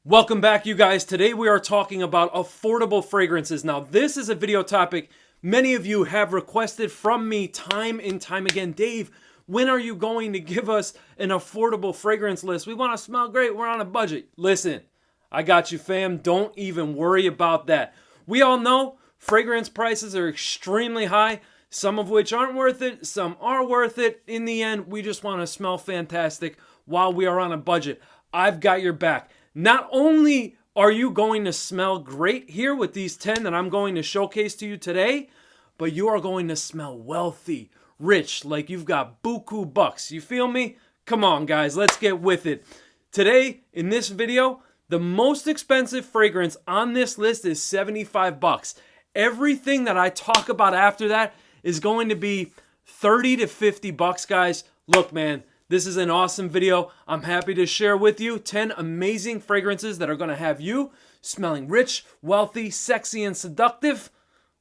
Welcome back, you guys. Today we are talking about affordable fragrances. Now, this is a video topic many of you have requested from me time and time again. Dave, when are you going to give us an affordable fragrance list? We want to smell great. We're on a budget. Listen, I got you, fam. Don't even worry about that. We all know fragrance prices are extremely high, some of which aren't worth it, some are worth it. In the end, we just want to smell fantastic while we are on a budget. I've got your back. Not only are you going to smell great here with these 10 that I'm going to showcase to you today, but you are going to smell wealthy, rich, like you've got buku bucks. You feel me? Come on, guys, let's get with it. Today, in this video, the most expensive fragrance on this list is 75 bucks. Everything that I talk about after that is going to be 30 to 50 bucks, guys. Look, man. This is an awesome video. I'm happy to share with you 10 amazing fragrances that are going to have you smelling rich, wealthy, sexy, and seductive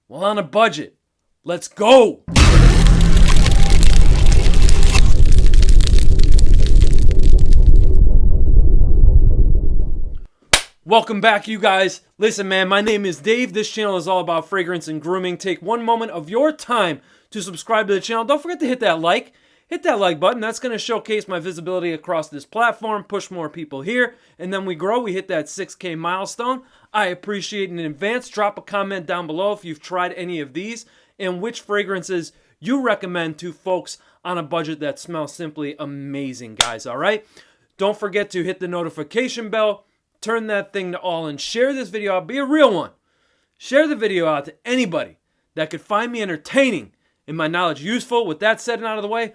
while on a budget. Let's go! Welcome back, you guys. Listen, man, my name is Dave. This channel is all about fragrance and grooming. Take one moment of your time to subscribe to the channel. Don't forget to hit that like. Hit that like button. That's going to showcase my visibility across this platform, push more people here, and then we grow. We hit that 6K milestone. I appreciate it in advance. Drop a comment down below if you've tried any of these and which fragrances you recommend to folks on a budget that smells simply amazing, guys, all right? Don't forget to hit the notification bell, turn that thing to all, and share this video out. Be a real one. Share the video out to anybody that could find me entertaining and my knowledge useful. With that said and out of the way,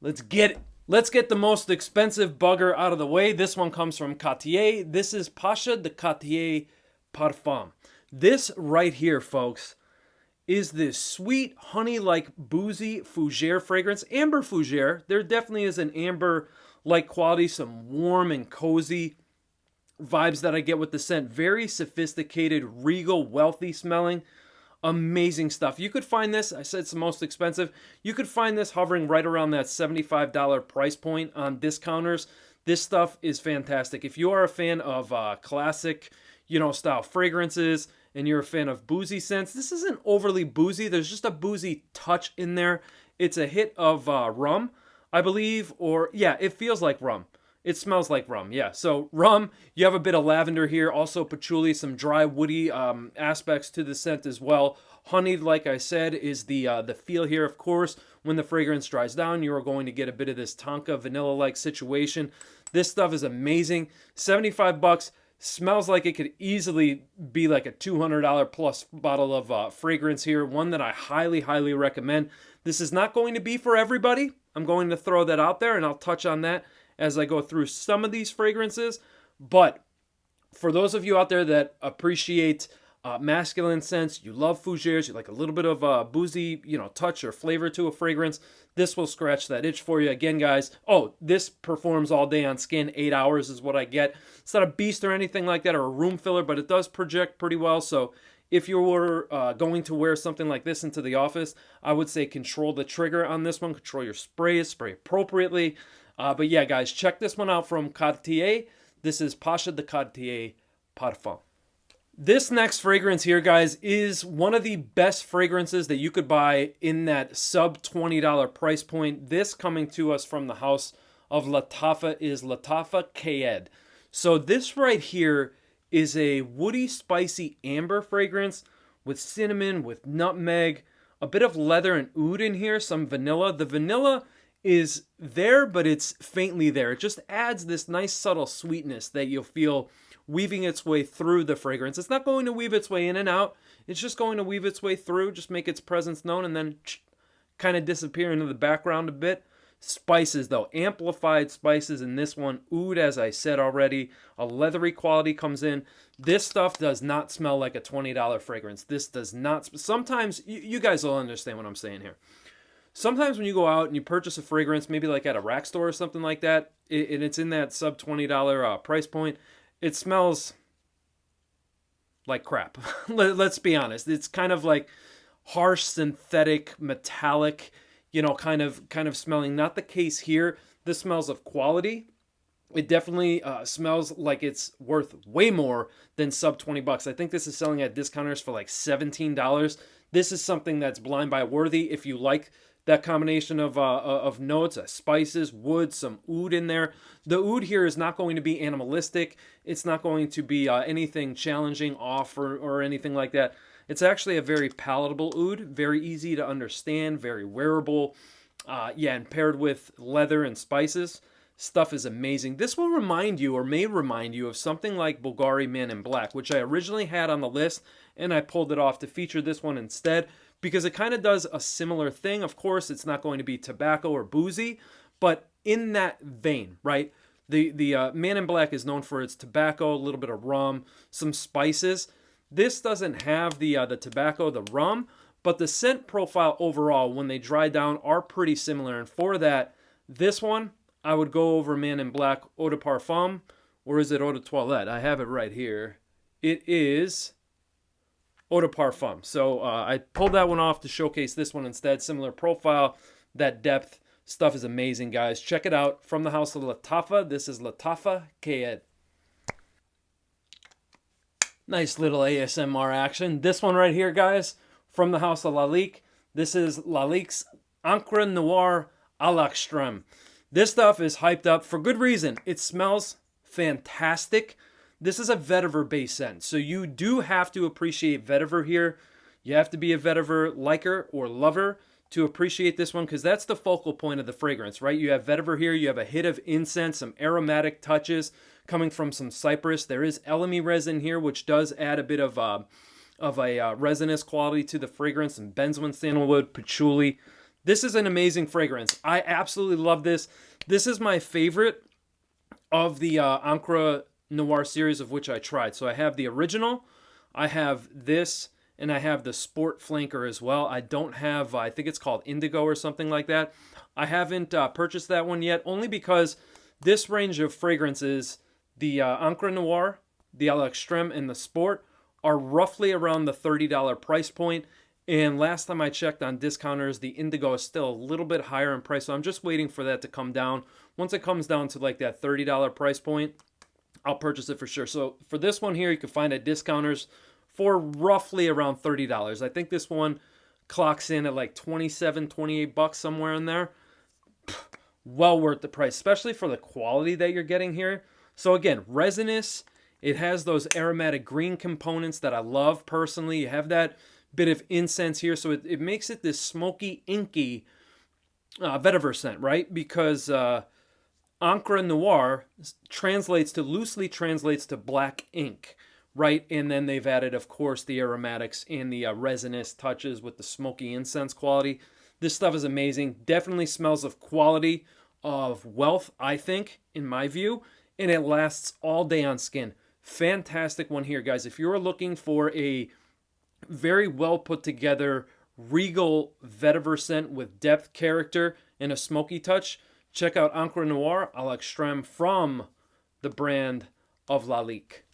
let's get it. Let's get the most expensive bugger out of the way. This one comes from Cartier. This is Pasha de Cartier Parfum. This right here, folks, is this sweet, honey-like, boozy fougere fragrance. Amber fougere. There definitely is an amber-like quality, some warm and cozy vibes that I get with the scent. Very sophisticated, regal, wealthy smelling. Amazing stuff. You could find this, I said it's the most expensive, you could find this hovering right around that $75 price point on discounters. This stuff is fantastic. If you are a fan of classic, style fragrances, and you're a fan of boozy scents, this isn't overly boozy. There's just a boozy touch in there. It's a hit of rum, I believe, or yeah, it feels like rum. It smells like rum, yeah. So rum, you have a bit of lavender here, also patchouli, some dry woody aspects to the scent as well. Honey, like I said, is the feel here. Of course, when the fragrance dries down, you are going to get a bit of this tonka vanilla-like situation. This stuff is amazing. 75 bucks, smells like it could easily be like a $200 plus bottle of fragrance here. One that I highly, highly recommend. This is not going to be for everybody. I'm going to throw that out there, and I'll touch on that as I go through some of these fragrances. But for those of you out there that appreciate masculine scents, you love fougères, you like a little bit of boozy, touch or flavor to a fragrance, this will scratch that itch for you. Again, guys, this performs all day on skin. 8 hours is what I get. It's not a beast or anything like that or a room filler, but it does project pretty well. So if you were going to wear something like this into the office, I would say control the trigger on this one. Control your sprays, spray appropriately. But yeah, guys, check this one out from Cartier. This is Pasha de Cartier Parfum. This next fragrance here, guys, is one of the best fragrances that you could buy in that sub $20 price point. This coming to us from the house of Latafa is Lattafa Qaa'ed. So this right here is a woody, spicy amber fragrance with cinnamon, with nutmeg, a bit of leather and oud in here, some vanilla. The vanilla is there, but it's faintly there. It just adds this nice subtle sweetness that you'll feel weaving its way through the fragrance. It's not going to weave its way in and out. It's just going to weave its way through, just make its presence known, and then kind of disappear into the background a bit. Spices, though, amplified spices in this one. Oud, as I said already, a leathery quality comes in. This stuff does not smell like a $20 fragrance. This does not. Sometimes, you guys will understand what I'm saying here. Sometimes when you go out and you purchase a fragrance, maybe like at a rack store or something like that, and it's in that sub $20 price point, it smells like crap. Let's be honest. It's kind of like harsh, synthetic, metallic, kind of smelling. Not the case here. This smells of quality. It definitely smells like it's worth way more than sub 20 bucks. I think this is selling at discounters for like $17. This is something that's blind buy worthy if you like that combination of notes, spices, wood, some oud in there. The oud here is not going to be animalistic. It's not going to be anything challenging, off, or anything like that. It's actually a very palatable oud, very easy to understand, very wearable. Yeah, and paired with leather and spices. Stuff is amazing. This will remind you, or may remind you, of something like Bulgari Man in Black, which I originally had on the list, and I pulled it off to feature this one instead, because it kind of does a similar thing. Of course, it's not going to be tobacco or boozy, but in that vein, right? The Man in Black is known for its tobacco, a little bit of rum, some spices. This doesn't have the tobacco, the rum, but the scent profile overall, when they dry down, are pretty similar. And for that, this one, I would go over Man in Black Eau de Parfum, or is it Eau de Toilette? I have it right here. It is Eau de Parfum. So I pulled that one off to showcase this one instead. Similar profile, that depth. Stuff is amazing, guys. Check it out. From the house of Latafa, this is Lattafa Qaa'ed. Nice little ASMR action. This one right here, guys, from the house of Lalique. This is Lalique's Encre Noire à l'extrême. This stuff is hyped up for good reason. It smells fantastic. This is a vetiver-based scent, so you do have to appreciate vetiver here. You have to be a vetiver liker or lover to appreciate this one, because that's the focal point of the fragrance, right? You have vetiver here. You have a hit of incense, some aromatic touches coming from some cypress. There is elemi resin here, which does add a bit of a resinous quality to the fragrance, and benzoin, sandalwood, patchouli. This is an amazing fragrance. I absolutely love this. This is my favorite of the Encre Noire series of which I tried. So I have the original, I have this, and I have the Sport Flanker as well. I don't have, I think it's called Indigo or something like that. I haven't purchased that one yet, only because this range of fragrances, the Encre Noire, the à l'extrême, and the Sport, are roughly around the $30 price point. And last time I checked on discounters, the Indigo is still a little bit higher in price. So I'm just waiting for that to come down. Once it comes down to like that $30 price point, I'll purchase it for sure. So for this one here, you can find at discounters for roughly around $30. I think this one clocks in at like 27, 28 bucks, somewhere in there. Well worth the price, especially for the quality that you're getting here. So again, resinous. It has those aromatic green components that I love personally. You have that bit of incense here, so it makes it this smoky, inky vetiver scent, right? Because Encre Noire loosely translates to black ink, right? And then they've added, of course, the aromatics and the resinous touches with the smoky incense quality. This stuff is amazing. Definitely smells of quality, of wealth, I think, in my view. And it lasts all day on skin. Fantastic one here, guys. If you're looking for a very well put together, regal vetiver scent with depth, character, and a smoky touch, check out Encre Noire à l'extrême from the brand of Lalique.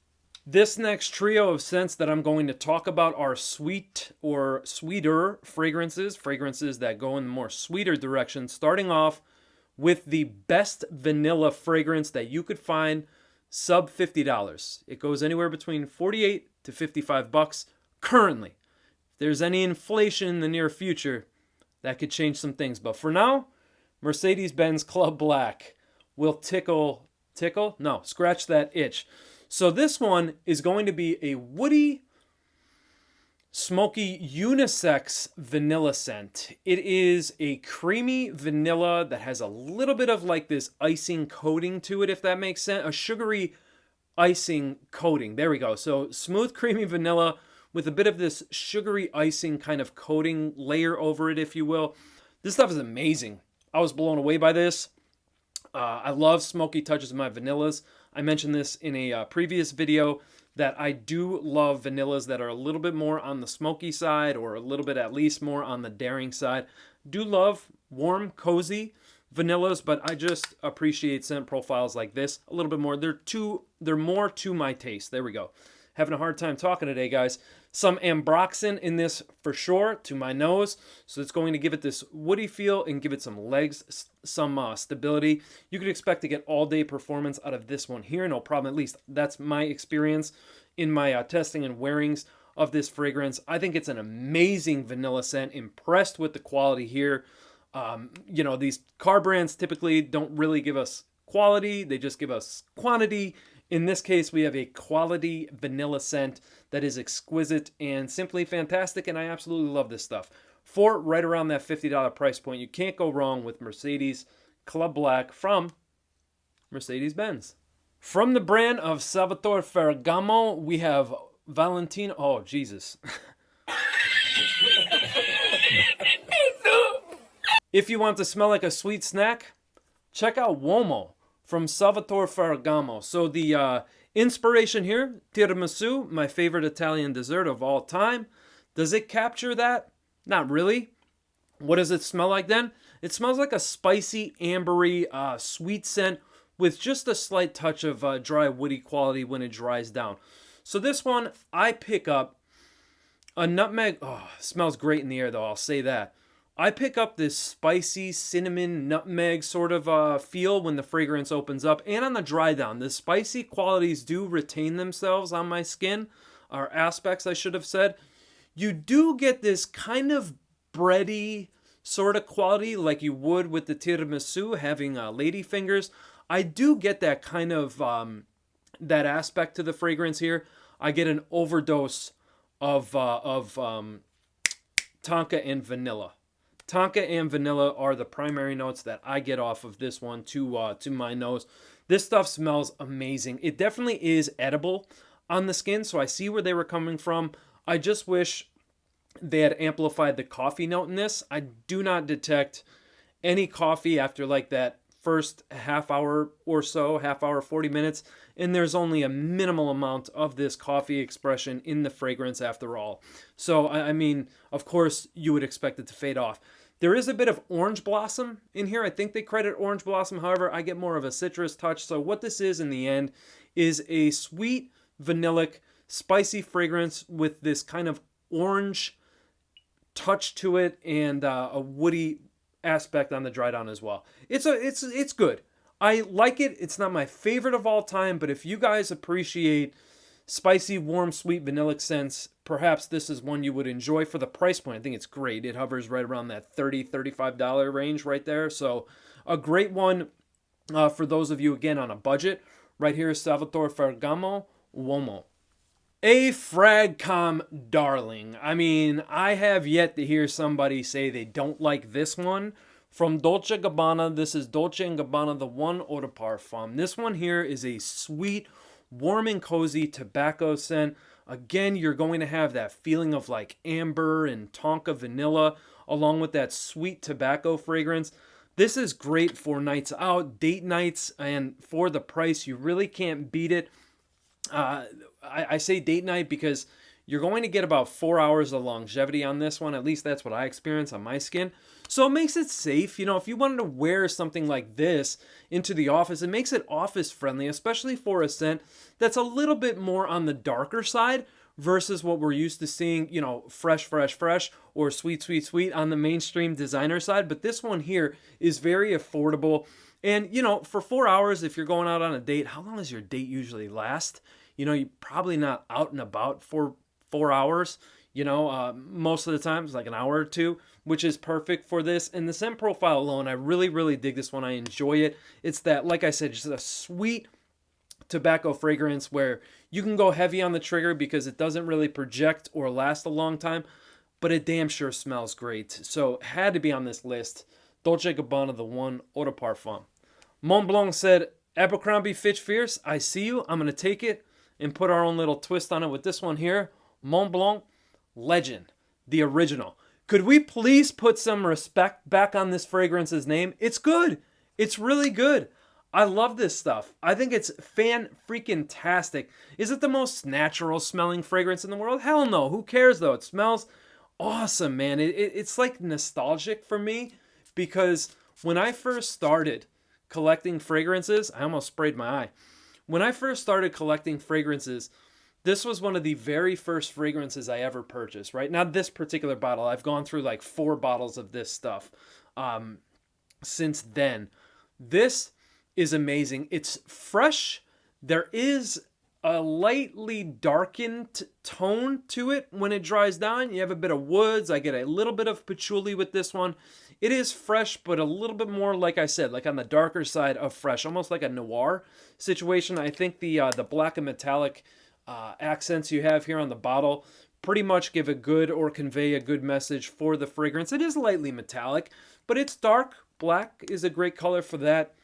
This next trio of scents that I'm going to talk about are sweet or sweeter fragrances that go in the more sweeter direction, starting off with the best vanilla fragrance that you could find, sub $50. It goes anywhere between 48 to 55 bucks currently. If there's any inflation in the near future, that could change some things. But for now, Mercedes-Benz Club Black will scratch that itch. So this one is going to be a woody, smoky, unisex vanilla scent. It is a creamy vanilla that has a little bit of like this icing coating to it, if that makes sense. A sugary icing coating. There we go. So smooth, creamy vanilla with a bit of this sugary icing kind of coating layer over it, if you will. This stuff is amazing. I was blown away by this. I love smoky touches of my vanillas. I mentioned this in a previous video that I do love vanillas that are a little bit more on the smoky side, or a little bit at least more on the daring side. Do love warm, cozy vanillas, but I just appreciate scent profiles like this a little bit more. They're more to my taste. There we go. having a hard time talking today, guys. Some ambroxan in this for sure to my nose. So it's going to give it this woody feel and give it some legs, some stability. You could expect to get all day performance out of this one here. No problem. At least that's my experience in my testing and wearings of this fragrance. I think it's an amazing vanilla scent. Impressed with the quality here. You know, these car brands typically don't really give us quality. They just give us quantity. In this case, we have a quality vanilla scent that is exquisite and simply fantastic, and I absolutely love this stuff. For right around that $50 price point, you can't go wrong with Mercedes Club Black from Mercedes-Benz. From the brand of Salvatore Ferragamo, we have Valentino. Oh, Jesus. If you want to smell like a sweet snack, check out Uomo from Salvatore Ferragamo. So the inspiration here, tiramisu, my favorite Italian dessert of all time. Does it capture that? Not really. What does it smell like then? It smells like a spicy, ambery, sweet scent with just a slight touch of dry, woody quality when it dries down. So this one, I pick up a nutmeg. Oh, it smells great in the air though, I'll say that. I pick up this spicy cinnamon nutmeg sort of feel when the fragrance opens up, and on the dry down. The spicy qualities do retain themselves on my skin, or aspects I should have said. You do get this kind of bready sort of quality like you would with the tiramisu having lady fingers. I do get that kind of that aspect to the fragrance here. I get an overdose of tonka and vanilla. Tonka and vanilla are the primary notes that I get off of this one to my nose. This stuff smells amazing. It definitely is edible on the skin, so I see where they were coming from. I just wish they had amplified the coffee note in this. I do not detect any coffee after like that first half hour or so, half hour, 40 minutes, and there's only a minimal amount of this coffee expression in the fragrance after all. So, I mean, of course, you would expect it to fade off. There is a bit of orange blossom in here. I think they credit orange blossom. However, I get more of a citrus touch. So what this is in the end is a sweet, vanillic, spicy fragrance with this kind of orange touch to it and a woody aspect on the dry down as well. It's good. I like it. It's not my favorite of all time, but if you guys appreciate spicy, warm, sweet, vanillic scents, perhaps this is one you would enjoy for the price point. I think it's great. It hovers right around that $30, $35 range right there. So a great one for those of you, again, on a budget. Right here is Salvatore Ferragamo, Uomo. A Fragcom darling. I mean, I have yet to hear somebody say they don't like this one. From Dolce Gabbana, this is Dolce & Gabbana, the One Eau de Parfum. This one here is a sweet, warm and cozy tobacco scent. Again, you're going to have that feeling of like amber and tonka vanilla along with that sweet tobacco fragrance. This is great for nights out, date nights, and for the price, you really can't beat it. I say date night because you're going to get about 4 hours of longevity on this one. At least that's what I experience on my skin. So it makes it safe. You know, if you wanted to wear something like this into the office, it makes it office friendly, especially for a scent that's a little bit more on the darker side versus what we're used to seeing, you know, fresh, or sweet on the mainstream designer side. But this one here is very affordable. And, you know, for 4 hours, if you're going out on a date, how long does your date usually last? You know, you're probably not out and about for 4 hours. You know, most of the time it's like an hour or two, which is perfect for this. And the scent profile alone, I really dig this one. I enjoy it. It's that, like I said, just a sweet tobacco fragrance where you can go heavy on the trigger because it doesn't really project or last a long time, but it damn sure smells great. So had to be on this list. Dolce Gabbana, the One Eau de Parfum. Montblanc said, Abercrombie Fitch Fierce, I see you. I'm going to take it and put our own little twist on it with this one here. Montblanc Legend, the original. Could we please put some respect back on this fragrance's name? It's good. It's really good. I love this stuff. I think it's fan-freaking-tastic. Is it the most natural smelling fragrance in the world? Hell no. Who cares though? It smells awesome, man. It's like nostalgic for me because when I first started collecting fragrances, I almost sprayed my eye. When I first started collecting fragrances, This was one of the very first fragrances I ever purchased, right? Not this particular bottle. I've gone through like 4 bottles of this stuff since then. This is amazing. It's fresh. There is a lightly darkened tone to it when it dries down. You have a bit of woods. I get a little bit of patchouli with this one. It is fresh, but a little bit more, like I said, like on the darker side of fresh, almost like a noir situation. I think the black and metallic accents you have here on the bottle pretty much give a good or convey a good message for the fragrance. It is lightly metallic, but it's dark. Black is a great color for that.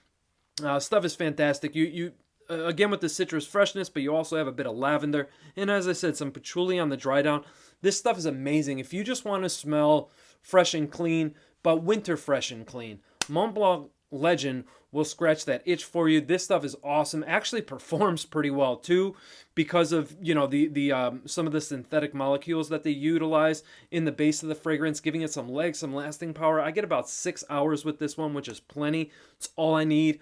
Stuff is fantastic. You again with the citrus freshness, but you also have a bit of lavender. And as I said, some patchouli on the dry down. This stuff is amazing. If you just want to smell fresh and clean, but winter fresh and clean, Montblanc Legend will scratch that itch for you. This stuff is awesome. Actually performs pretty well too, because of, you know, the some of the synthetic molecules that they utilize in the base of the fragrance, giving it some legs, some lasting power. I get about 6 hours with this one, which is plenty. It's all I need.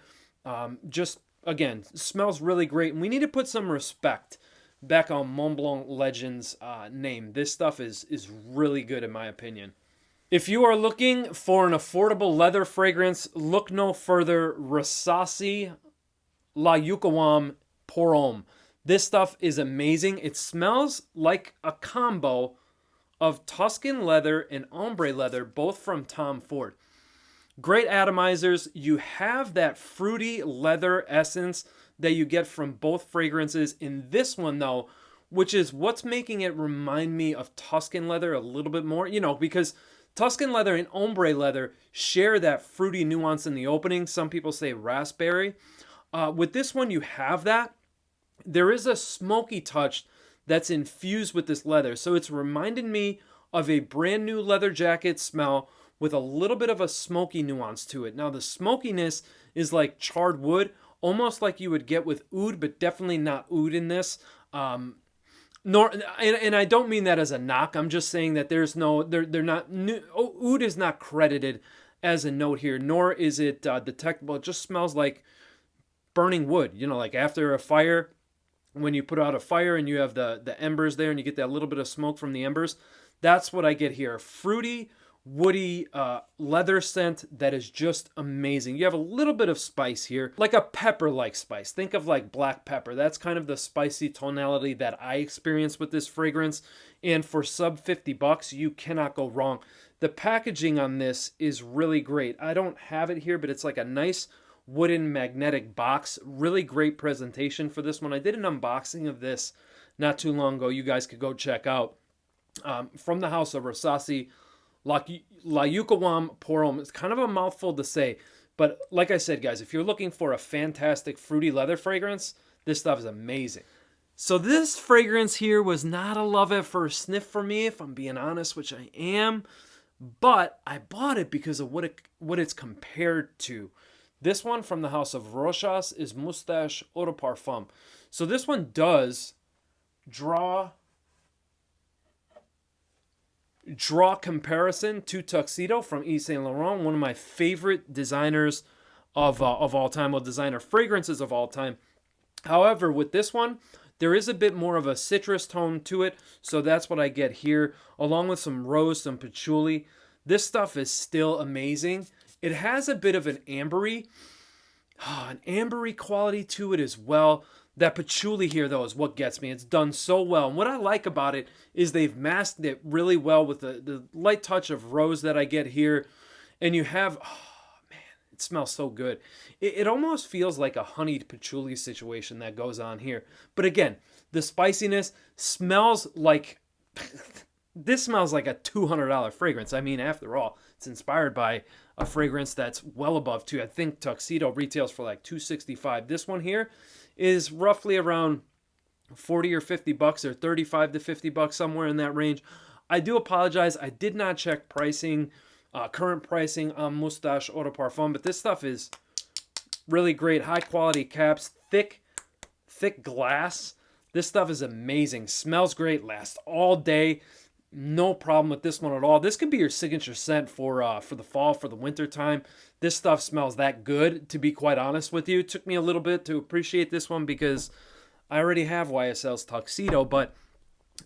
Just again, smells really great, and we need to put some respect back on Montblanc Legend's name. This stuff is really good in my opinion. If you are looking for an affordable leather fragrance, look no further. Rasasi LaYuqawam Pour Homme. This stuff is amazing. It smells like a combo of Tuscan leather and ombre leather, both from Tom Ford. Great atomizers. You have that fruity leather essence that you get from both fragrances. In this one, though, which is what's making it remind me of Tuscan leather a little bit more, you know, because Tuscan leather and ombre leather share that fruity nuance in the opening. Some people say raspberry. With this one, you have that. There is a smoky touch that's infused with this leather. So it's reminded me of a brand new leather jacket smell with a little bit of a smoky nuance to it. Now, the smokiness is like charred wood, almost like you would get with oud, but definitely not oud in this. And I don't mean that as a knock. I'm just saying that there's no, they're not, oud is not credited as a note here, nor is it detectable. It just smells like burning wood, you know, like after a fire, when you put out a fire and you have the embers there and you get that little bit of smoke from the embers. That's what I get here. Fruity, woody leather scent that is just amazing. You have a little bit of spice here, like a pepper-like spice. Think of like black pepper. That's kind of the spicy tonality that I experience with this fragrance. And for sub $50, you cannot go wrong. The packaging on this is really great. I don't have it here, but it's like a nice wooden magnetic box. Really great presentation for this one. I did an unboxing of this not too long ago. You guys could go check out. From the house of Rasasi LaYuqawam Pour Homme. It's kind of a mouthful to say, but like I said, guys, if you're looking for a fantastic fruity leather fragrance, this stuff is amazing. So this fragrance here was not a love at first sniff for me, if I'm being honest, which I am, but I bought it because of what it's compared to. This one from the house of Rochas Moustache EDP. So this one does draw comparison to Tuxedo from Yves Saint Laurent, one of my favorite designers of all time, well, designer fragrances of all time. However, with this one, there is a bit more of a citrus tone to it, so that's what I get here, along with some rose, some patchouli. This stuff is still amazing. It has a bit of an ambery quality to it as well. That patchouli here, though, is what gets me. It's done so well. And what I like about it is they've masked it really well with the light touch of rose that I get here. And you have, oh, man, it smells so good. It almost feels like a honeyed patchouli situation that goes on here. But again, the spiciness smells like, this smells like a $200 fragrance. I mean, after all, it's inspired by a fragrance that's well above $200. I think Tuxedo retails for like $265. This one here is roughly around $40 or $50 or $35 to $50, somewhere in that range. I do apologize. I did not check pricing, current pricing on Moustache EDP, but this stuff is really great. High quality caps, thick glass. This stuff is amazing. Smells great. Lasts all day. No problem with this one at all. This could be your signature scent for the fall, for the winter time. This stuff smells that good, to be quite honest with you. It took me a little bit to appreciate this one because I already have YSL's Tuxedo, but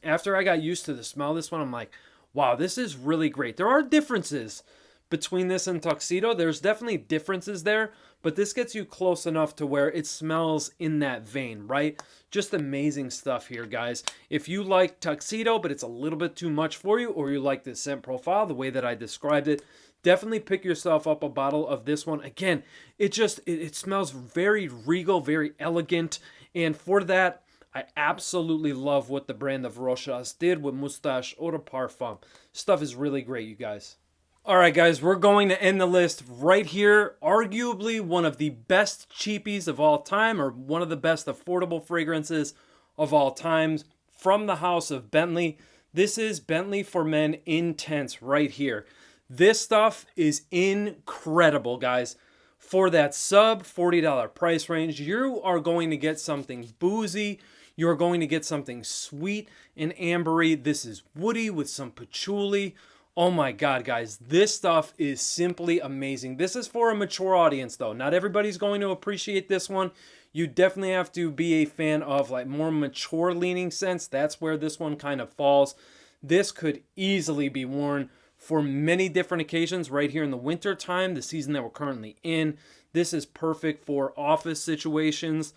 after I got used to the smell of this one, I'm like, wow, this is really great. There are differences between this and Tuxedo. There's definitely differences there, but this gets you close enough to where it smells in that vein, right? Just amazing stuff here, guys. If you like Tuxedo, but it's a little bit too much for you, or you like the scent profile, the way that I described it, definitely pick yourself up a bottle of this one. Again, it smells very regal, very elegant, and for that, I absolutely love what the brand of Rochas did with Moustache Eau Parfum. Stuff is really great, you guys. All right, guys, we're going to end the list right here. Arguably one of the best cheapies of all time, or one of the best affordable fragrances of all time, from the house of Bentley. This is Bentley for Men Intense right here. This stuff is incredible, guys. For that sub $40 price range, you are going to get something boozy. You're going to get something sweet and ambery. This is woody with some patchouli. Oh my God, guys, this stuff is simply amazing. This is for a mature audience, though. Not everybody's going to appreciate this one. You definitely have to be a fan of like more mature leaning scents. That's where this one kind of falls. This could easily be worn for many different occasions right here in the winter time, the season that we're currently in. This is perfect for office situations.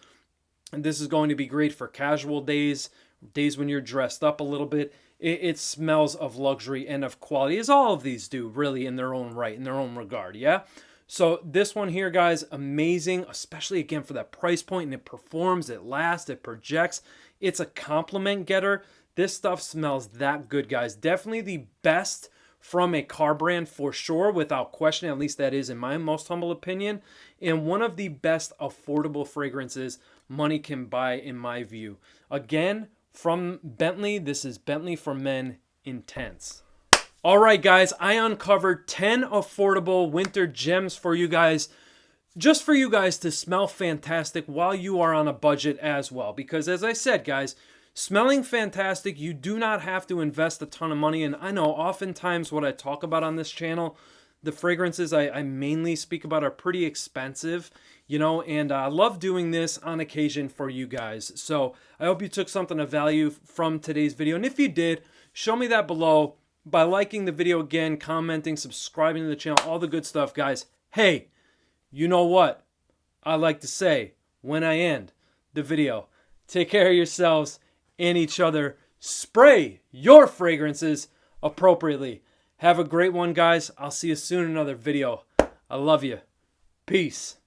And this is going to be great for casual days, days when you're dressed up a little bit. It smells of luxury and of quality, as all of these do, really, in their own right, in their own regard, yeah? So this one here, guys, amazing, especially, again, for that price point, and it performs, it lasts, it projects. It's a compliment getter. This stuff smells that good, guys. Definitely the best from a car brand for sure, without question. At least that is in my most humble opinion. And one of the best affordable fragrances money can buy, in my view. Again, from Bentley, this is Bentley for Men Intense. All right, guys, I uncovered 10 affordable winter gems for you guys, just for you guys to smell fantastic while you are on a budget as well. Because as I said, guys, smelling fantastic, you do not have to invest a ton of money. And I know oftentimes what I talk about on this channel, the fragrances I mainly speak about are pretty expensive, you know, and I love doing this on occasion for you guys. So I hope you took something of value from today's video. And if you did, show me that below by liking the video again, commenting, subscribing to the channel, all the good stuff, guys. Hey, you know what I like to say when I end the video. Take care of yourselves and each other. Spray your fragrances appropriately. Have a great one, guys. I'll see you soon in another video. I love you. Peace.